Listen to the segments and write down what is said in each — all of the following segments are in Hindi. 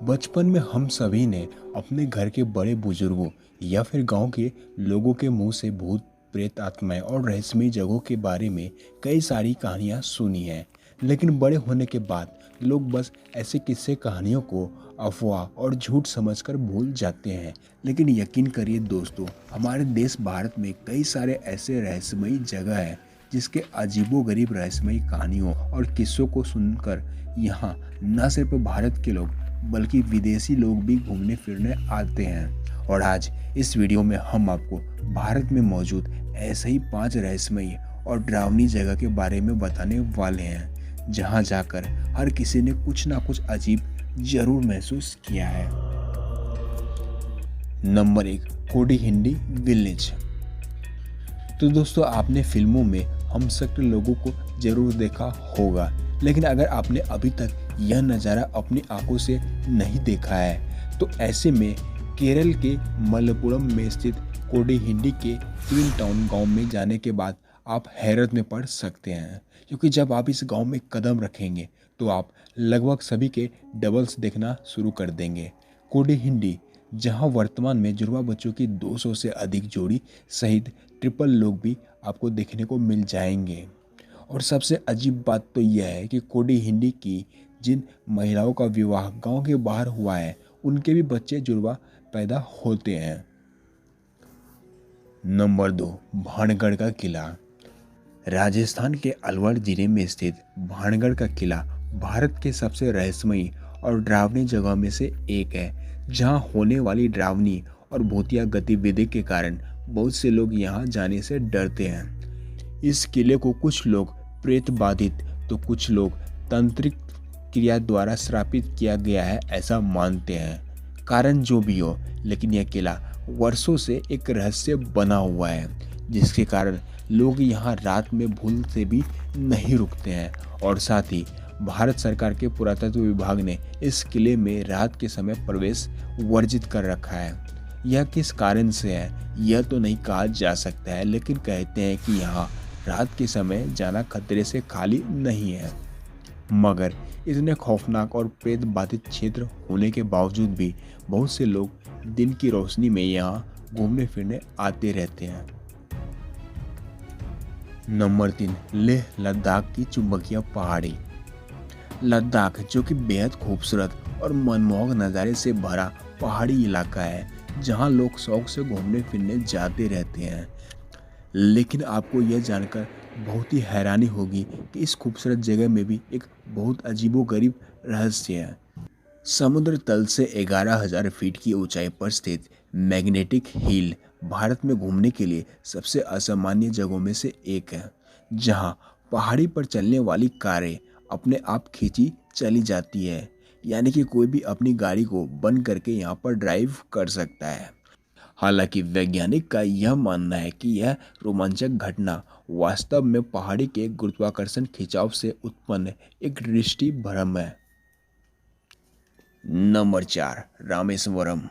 बचपन में हम सभी ने अपने घर के बड़े बुजुर्गों या फिर गांव के लोगों के मुंह से भूत प्रेत आत्माएं और रहस्यमयी जगहों के बारे में कई सारी कहानियां सुनी हैं। लेकिन बड़े होने के बाद लोग बस ऐसे किस्से कहानियों को अफवाह और झूठ समझकर भूल जाते हैं। लेकिन यकीन करिए दोस्तों, हमारे देश भारत में कई सारे ऐसे रहस्यमयी जगह हैं जिसके अजीबोगरीब रहस्यमयी कहानियों और किस्सों को सुनकर यहाँ न सिर्फ भारत के लोग बल्कि विदेशी लोग भी घूमने फिरने आते हैं। और आज इस वीडियो में हम आपको भारत में मौजूद ऐसे ही 5 रहस्यमयी और डरावनी जगह के बारे में बताने वाले हैं जहां जाकर हर किसी ने कुछ ना कुछ अजीब जरूर महसूस किया है। Number 1, Kodihindi village. तो दोस्तों, आपने फिल्मों में हम शक्ल लोगों को जरूर देखा होगा, लेकिन अगर आपने अभी तक यह नज़ारा अपनी आंखों से नहीं देखा है तो ऐसे में केरल के मलप्पुरम में स्थित कोडिहिंडी के ट्विन टाउन गांव में जाने के बाद आप हैरत में पड़ सकते हैं, क्योंकि जब आप इस गांव में कदम रखेंगे तो आप लगभग सभी के डबल्स देखना शुरू कर देंगे। कोडिहिंडी, जहां वर्तमान में जुड़वा बच्चों की 200 से अधिक जोड़ी सहित ट्रिपल लोग भी आपको देखने को मिल जाएंगे। और सबसे अजीब बात तो यह है कि कोडिहिंडी की जिन महिलाओं का विवाह गांव के बाहर हुआ है उनके भी बच्चे जुड़वा पैदा होते हैं। नंबर 2, भानगढ़ का किला। राजस्थान के अलवर जिले में स्थित भानगढ़ का किला भारत के सबसे रहस्यमयी और डरावनी जगहों में से एक है, जहां होने वाली डरावनी और भूतिया गतिविधि के कारण बहुत से लोग यहां जाने से डरते हैं। इस किले को कुछ लोग प्रेत बाधित तो कुछ लोग तांत्रिक क्रिया द्वारा श्रापित किया गया है ऐसा मानते हैं। कारण जो भी हो, लेकिन यह किला वर्षों से एक रहस्य बना हुआ है, जिसके कारण लोग यहाँ रात में भूल से भी नहीं रुकते हैं। और साथ ही भारत सरकार के पुरातत्व विभाग ने इस किले में रात के समय प्रवेश वर्जित कर रखा है। यह किस कारण से है यह तो नहीं कहा जा सकता है, लेकिन कहते हैं कि यहाँ रात के समय जाना खतरे से खाली नहीं है। मगर इतने खौफनाक और प्रेत बाधित क्षेत्र होने के बावजूद भी बहुत से लोग दिन की रोशनी में यहाँ घूमने फिरने आते रहते हैं। नंबर 3, लेह लद्दाख की चुंबकीय पहाड़ी। लद्दाख, जो कि बेहद खूबसूरत और मनमोहक नज़ारे से भरा पहाड़ी इलाका है, जहाँ लोग शौक से घूमने फिरने जाते रहते हैं। लेकिन आपको यह जानकर बहुत ही हैरानी होगी कि इस खूबसूरत जगह में भी एक बहुत अजीबोगरीब रहस्य है। समुद्र तल से 11,000 फीट की ऊंचाई पर स्थित मैग्नेटिक हिल भारत में घूमने के लिए सबसे असामान्य जगहों में से एक है, जहां पहाड़ी पर चलने वाली कारें अपने आप खींची चली जाती है। यानी कि कोई भी अपनी गाड़ी को बंद करके यहाँ पर ड्राइव कर सकता है। हालांकि वैज्ञानिक का यह मानना है कि यह रोमांचक घटना वास्तव में पहाड़ी के गुरुत्वाकर्षण खिंचाव से उत्पन्न एक दृष्टि भ्रम है। नंबर 4, रामेश्वरम।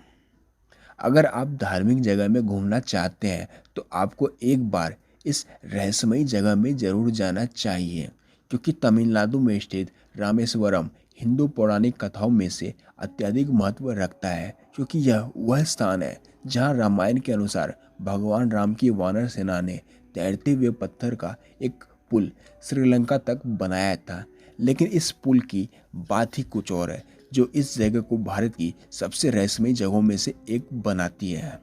अगर आप धार्मिक जगह में घूमना चाहते हैं तो आपको एक बार इस रहस्यमयी जगह में जरूर जाना चाहिए, क्योंकि तमिलनाडु में स्थित रामेश्वरम हिंदू पौराणिक कथाओं में से अत्यधिक महत्व रखता है, क्योंकि यह वह स्थान है जहां रामायण के अनुसार भगवान राम की वानर सेना ने तैरते हुए पत्थर का एक पुल श्रीलंका तक बनाया था। लेकिन इस पुल की बात ही कुछ और है, जो इस जगह को भारत की सबसे रहस्यमयी जगहों में से एक बनाती है।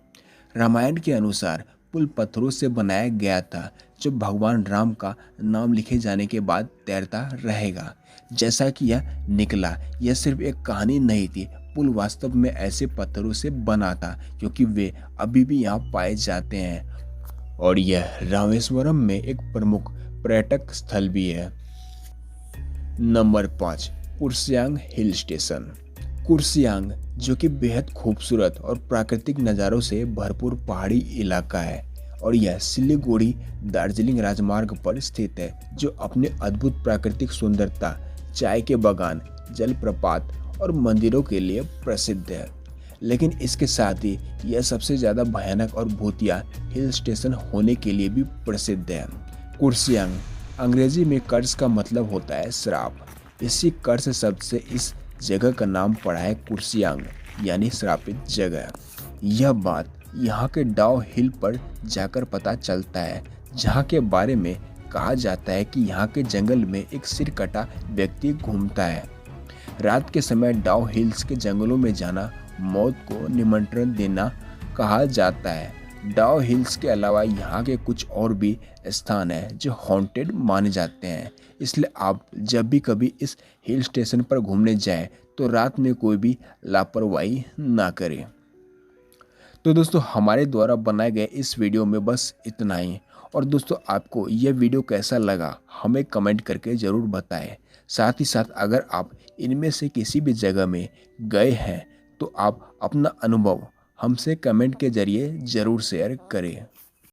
रामायण के अनुसार पुल पत्थरों से बनाया गया था, जो भगवान राम का नाम लिखे जाने के बाद तैरता रहेगा। जैसा कि यह निकला, यह सिर्फ एक कहानी नहीं थी। पुल वास्तव में ऐसे पत्थरों से बना था, क्योंकि वे अभी भी यहाँ पाए जाते हैं। और यह रामेश्वरम में एक प्रमुख पर्यटक स्थल भी है। Number 5, Kurseong hill station. Kurseong, जो कि बेहद खूबसूरत और प्राकृतिक नज़ारों से भरपूर पहाड़ी इलाका है, और यह सिलीगुड़ी दार्जिलिंग राजमार्ग पर स्थित है, जो अपने अद्भुत प्राकृतिक सुंदरता, चाय के बागान, जलप्रपात और मंदिरों के लिए प्रसिद्ध है। लेकिन इसके साथ ही यह सबसे ज़्यादा भयानक और भूतिया हिल स्टेशन होने के लिए भी प्रसिद्ध है। कुर्सियांग अंग्रेजी में कर्स का मतलब होता है श्राप। इसी कर्स शब्द से इस जगह का नाम पड़ा है कुर्सियांग यानी श्रापित जगह। यह बात यहाँ के डाउ हिल पर जाकर पता चलता है, जहाँ के बारे में कहा जाता है कि यहाँ के जंगल में एक सिर कटा व्यक्ति घूमता है। रात के समय डाउ हिल्स के जंगलों में जाना मौत को निमंत्रण देना कहा जाता है। डाउ हिल्स के अलावा यहाँ के कुछ और भी स्थान हैं जो हॉन्टेड माने जाते हैं, इसलिए आप जब भी कभी इस हिल स्टेशन पर घूमने जाएं तो रात में कोई भी लापरवाही ना करें। तो दोस्तों, हमारे द्वारा बनाए गए इस वीडियो में बस इतना ही। और दोस्तों, आपको यह वीडियो कैसा लगा हमें कमेंट करके ज़रूर बताएं। साथ ही साथ अगर आप इनमें से किसी भी जगह में गए हैं तो आप अपना अनुभव हमसे कमेंट के ज़रिए ज़रूर शेयर करें।